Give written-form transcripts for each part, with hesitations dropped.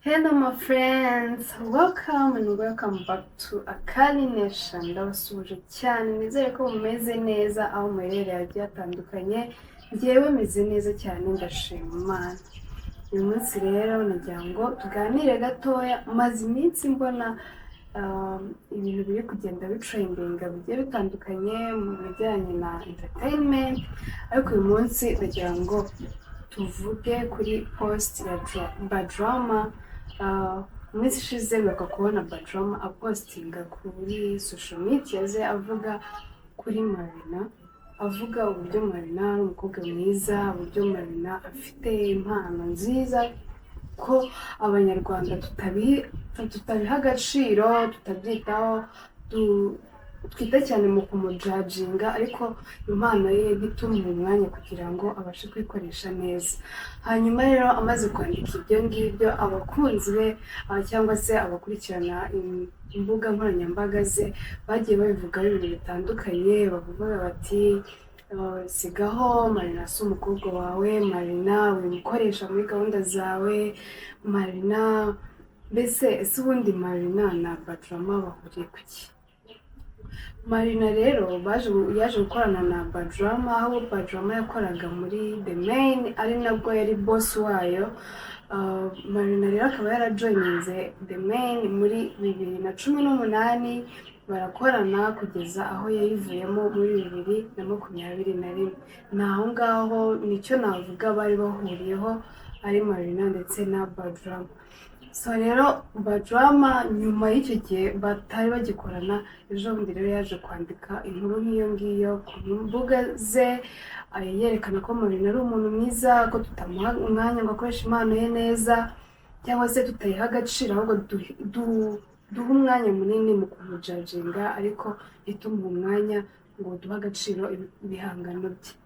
Hello my friends, welcome and welcome back to Akali Nation. Ndabasuje cyane, nizere ko mumeze neza aho muherereye hagiye hatandukanye. Njyewe meze neza cyane, ndashima Imana. Uyu munsi rero nagira ngo tuganire gatoya. Maze iminsi mbona ibintu biri kugenda bitrendinga bigiye bitandukanye mu bijyanye na entertainment, ariko uyu munsi nagira ngo tuvuge kuri post ya Badrama. Mu minsi ishize baka kubona Badrama apostinga kuri social media ze avuga kuri Marina, avuga uburyo Marina ari umukobwa mwiza, uburyo Marina afite impano nziza, ko abanyarwanda tutabiha agaciro, tutabyitaho, twita cyane mu kumujajinga, ariko impano ye bituma umwanya kugira ngo abashe kwikoresha neza. Hanyuma rero amaze kwandika ibyo ngibyo, abakunzi be cyangwa se abakurikirana imbuga nkoranyambaga ze bagiye babivugaho ibintu bitandukanye. Bavuga bati sigaho, Marina si umukobwa wawe, Marina wimukoresha muri gahunda zawe, Marina mbese ese ubundi Marina na Badrama bahuriye ku ki? Marina rero yaje gukorana na Badrama, aho Badrama yakoraga muri The Main, ari nabwo yari boss wayo. Marina rero akaba yarajoininze The Main muri 2018, barakorana kugeza aho yayivuyemo muri 2021. Naho ngaho nicyo navuga bari bahuriyeho, ari Marina ndetse na Badrama. So rero Badrama nyuma y'icyo gihe batari bagikorana, ejo bundi rero yaje kwandika inkuru nk'iyo ngiyo ku mbuga ze, yerekana ko Marina ari umuntu mwiza, ko tutamuha umwanya ngo akoreshe impano ye neza, cyangwa se tutayiha agaciro, ahubwo duha umwanya munini mu kumujajinga, ariko ntitumuhe umwanya ngo duhe agaciro ibihangano bye.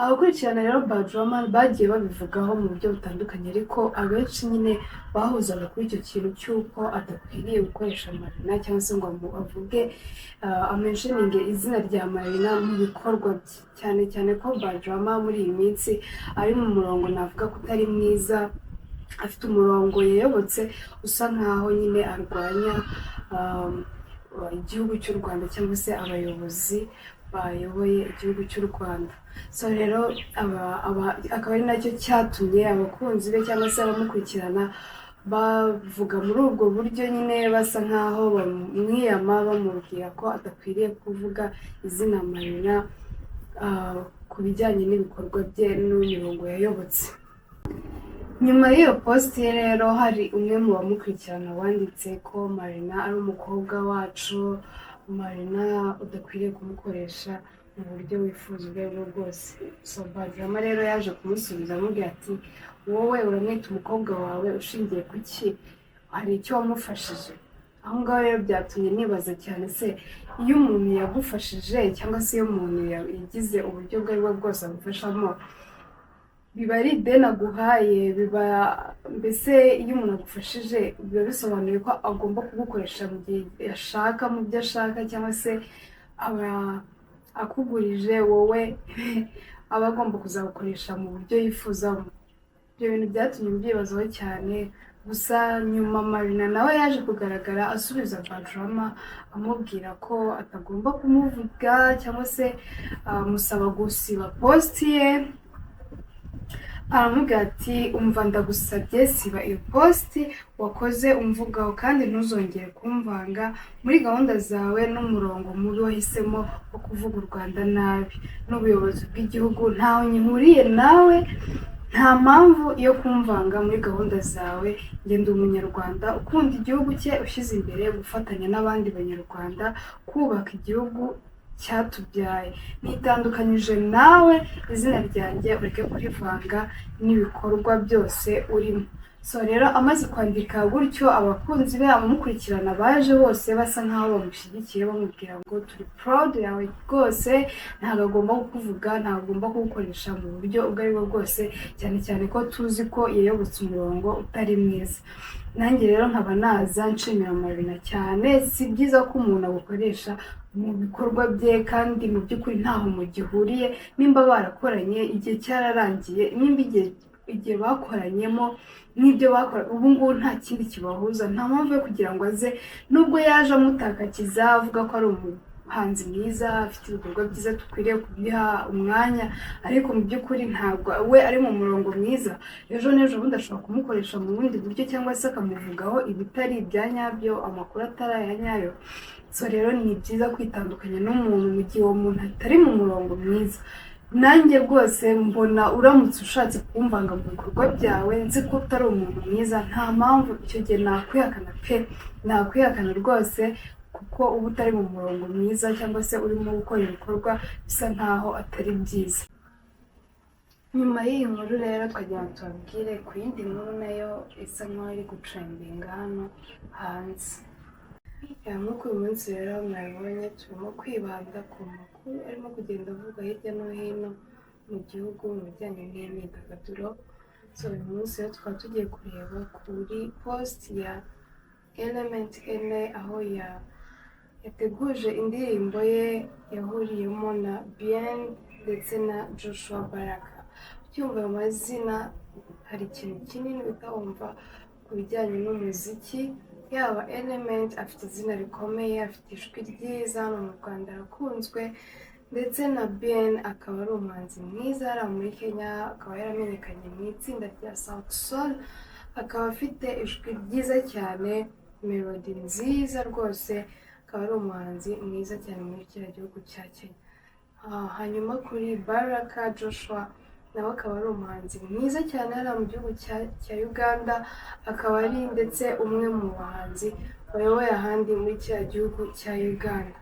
Abakurikirana rero Badrama bagiye babivugaho mu buryo butandukanye, ariko abenshi nyine bahuzaga kuri icyo kintu cy'uko adakwiriye gukoresha Marina, cyangwa se ngo avuge amentioninge izina rya Marina mu bikorwa bye, cyane cyane ko Badrama muri iyi minsi ari mu murongo navuga ko utari mwiza. Afite umurongo yayobotse usa nkaho nyine arwanya igihugu cy'u Rwanda, cyangwa se abayobozi bayoboye igihugu cy'u Rwanda. So rero akaba ari nacyo cyatumye abakunzi be cyangwa se abamukurikirana bavuga muri ubwo buryo, nyine basa nkaho bamwiyama, bamubwira ko adakwiriye kuvuga izina Marina ku bijyanye n'ibikorwa bye n'imirongo yayobotse. Nyuma y'iyo post ye rero, hari umwe mu bamukurikirana wanditse ko Marina ari umukobwa wacu, Marina udakwiriye kumukoresha mu buryo wifuza ubwo aribwo bwose. So Badrama rero yaje kumusubiza amubwira ati, wowe uramwita umukobwa wawe ushingiye ku ki? Hari icyo wamufashije? Aho ngaho rero byatumye nibaza cyane, se iyo umuntu yagufashije, cyangwa se iyo umuntu yagize uburyo ubwo aribwo bwose agufashamo, biba ari ideni aguhaye? Biba mbese iyo umuntu agufashije biba bisobanuye ko agomba kugukoresha mu gihe ashaka, mu byo ashaka, cyangwa se aba akugurije wowe aba agomba kuzagukoresha mu buryo yifuzamo? Ibyo bintu byatumye mbyibazaho cyane. Gusa nyuma Marina nawe yaje kugaragara asubiza Badrama, amubwira ko atagomba kumuvuga, cyangwa se amusaba gusiba post ye. Aramubwira ati, umva ndagusabye, siba iyo post wakoze umvugaho, kandi ntuzongere kumvanga muri gahunda zawe n'umurongo mubi wahisemo wo kuvuga u Rwanda nabi n'ubuyobozi bw'igihugu. Ntawe nyihuriye nawe, nta mpamvu yo kumvanga muri gahunda zawe. Njye ndi umunyarwanda ukunda igihugu cye, ushyize imbere gufatanya n'abandi banyarwanda kubaka igihugu cyatubyaye. Nitandukanyije nawe, izina ryanjye ureke kurivanga n'ibikorwa byose urimo. So rero amaze kwandika gutyo, abakunzi be abamukurikirana baje bose basa nkaho bamushyigikiye, bamubwira ngo turi proud yawe rwose, ntabwo agomba kukuvuga, ntabwo agomba kugukoresha mu buryo ubwo aribwo bwose, cyane cyane ko tuzi ko yayobotse umurongo utari mwiza. Nanjye rero nkaba naza nshimira Marina cyane. Si byiza ko umuntu agukoresha mu bikorwa bye kandi mu by'ukuri ntaho mugihuriye. Nimba barakoranye, igihe cyararangiye, nimba igihe igihe bakoranyemo n'ibyo bakora ubu ngubu nta kindi kibahuza, nta mpamvu yo kugira ngo aze nubwo yaje amutakakiza avuga ko ari umuhanzi mwiza afite ibikorwa byiza dukwiriye kubiha umwanya, ariko mu by'ukuri ntabwo we ari mu murongo mwiza. Ejo n'ejo bundi ashobora kumukoresha mu bundi buryo cyangwa se akamuvugaho ibitari ibya nyabyo, amakuru atari aya nyayo. So rero ni byiza kwitandukanya n'umuntu mu gihe uwo muntu atari mu murongo mwiza. Nanjye rwose mbona uramutse ushatse kumvanga mu bikorwa byawe nzi ko utari umuntu mwiza, nta mpamvu icyo gihe nakwihakana pe, nakwihakana rwose, kuko uba utari mu murongo mwiza cyangwa se urimo gukora ibikorwa bisa nkaho atari byiza. Nyuma y'iyi nkuru rero twagira ngo tubabwire ku yindi nkuru nayo isa nkaho iri gutrendinga hano hanze. Nk'uko uyu munsi rero mwabibonye turimo kwibanda ku makuru arimo kugenda avuga hirya no hino mu gihugu mu bijyanye n'imyidagaduro. So uyu munsi rero tukaba tugiye kureba kuri post ya Element Ene, aho yateguje indirimbo ye yahuriyemo na Bien ndetse na Joshua Baraka. Ucyumva ayo mazina hari ikintu kinini utawumva ku bijyanye n'umuziki. Yaba Element afite izina rikomeye, afite ijwi ryiza hano mu Rwanda arakunzwe, ndetse na Bien akaba ari umuhanzi mwiza hariya muri Kenya, akaba yaramenyekanye mu itsinda rya Sauti Sol, akaba afite ijwi ryiza cyane, melody nziza rwose, akaba ari umuhanzi mwiza cyane muri kiriya gihugu cya Kenya. Hanyuma kuri Baraka Joshua nawe akaba ari umuhanzi mwiza cyane hariya mu gihugu cya Uganda, akaba ari ndetse umwe mu bahanzi bayoboye ahandi muri kiriya gihugu cya Uganda.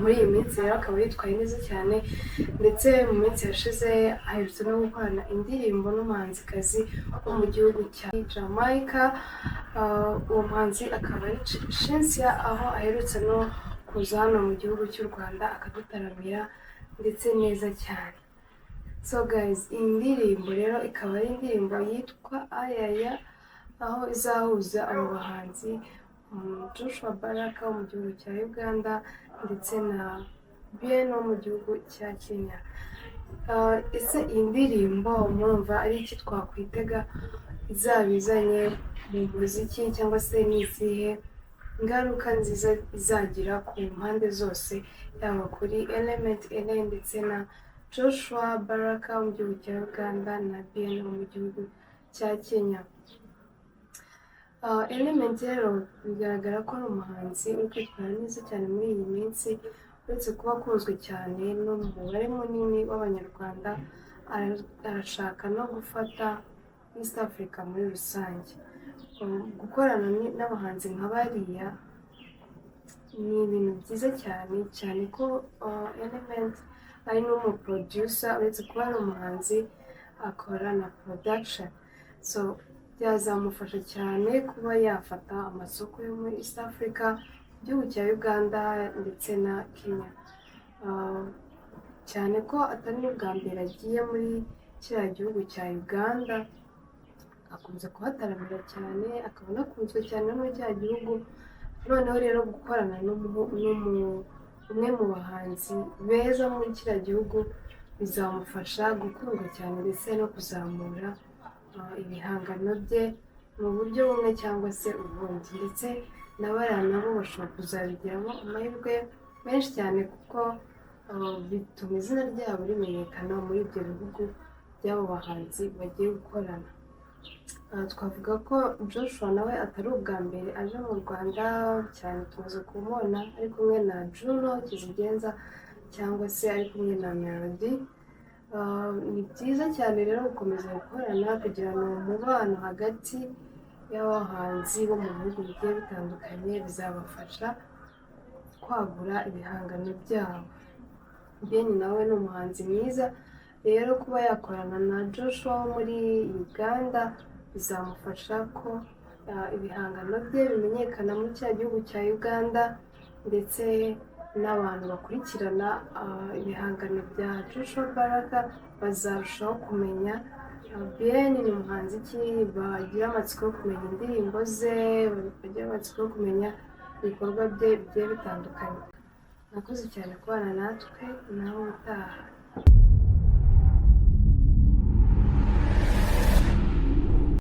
Muri iyi minsi rero akaba yitwaye neza cyane, ndetse mu minsi yashize aherutse no gukorana indirimbo n'umuhanzikazi wo mu gihugu cya Jamaica. Uwo muhanzi akaba ari Shensia, aho aherutse no kuza hano mu gihugu cy'u Rwanda akadutaramira ndetse neza cyane. So guys, iyi ndirimbo rero ikaba ari indirimbo yitwa Ayaya, aho izahuza abo bahanzi Joshua Baraka wo mu gihugu cya Uganda ndetse na Bien wo mu gihugu cya Kenya. Ese iyi ndirimbo murumva ari iki twakwitega izabizanye mu muziki, cyangwa se n'izihe ingaruka nziza izagira ku mpande zose, yaba kuri Element Ene ndetse na Joshua Baraka wo mu gihugu cya Uganda na Bien wo mu gihugu cya Kenya. Element rero bigaragara ko ari umuhanzi uri kwitwara neza cyane muri iyi minsi, uretse kuba akunzwe cyane n'umubare munini w'abanyarwanda, arashaka no gufata East Africa muri rusange. Gukorana n'abahanzi nka bariya ni ibintu byiza cyane, cyane ko Element ari n'umuproducer, uretse kuba ari umuhanzi akora na production. So byazamufasha cyane kuba yafata amasoko yo muri East Africa, igihugu cya Uganda ndetse na Kenya. Cyane ko atari n'ubwa mbere agiye muri kiriya gihugu cya Uganda, akunze kuhataramira cyane, akaba anakunzwe cyane no muri kiriya gihugu. Noneho rero gukorana umwe mu bahanzi beza muri kiriya gihugu bizamufasha gukundwa cyane ndetse no kuzamura ibihangano bye mu buryo bumwe cyangwa se ubundi, ndetse n'abariya nabo bashobora kuzabigiramo amahirwe menshi cyane, kuko bituma izina ryabo rimenyekana muri ibyo bihugu by'abo bahanzi bagiye gukorana. Twavuga ko Joshua nawe atari ubwa mbere aje mu Rwanda, cyane tumaze kumubona ari kumwe na Juno Kizigenza cyangwa se ari kumwe na Melody. Ni byiza cyane rero gukomeza gukorana kugira ngo umubano hagati y'abahanzi bo mu bihugu bigiye bitandukanye bizabafasha kwagura ibihangano byabo. Bien nawe ni umuhanzi mwiza, rero kuba yakorana na Joshua wo muri Uganda bizamufasha ko ibihangano bye bimenyekana muri cya gihugu cya Uganda, ndetse n'abantu bakurikirana ibihangano bya Joshua Baraka bazarushaho kumenya Bien ni umuhanzi ki, bagira amatsiko yo kumenya indirimbo ze, bagira amatsiko yo kumenya ibikorwa bye bigiye bitandukanye. Nakoze cyane kubana natwe, nawe utaha.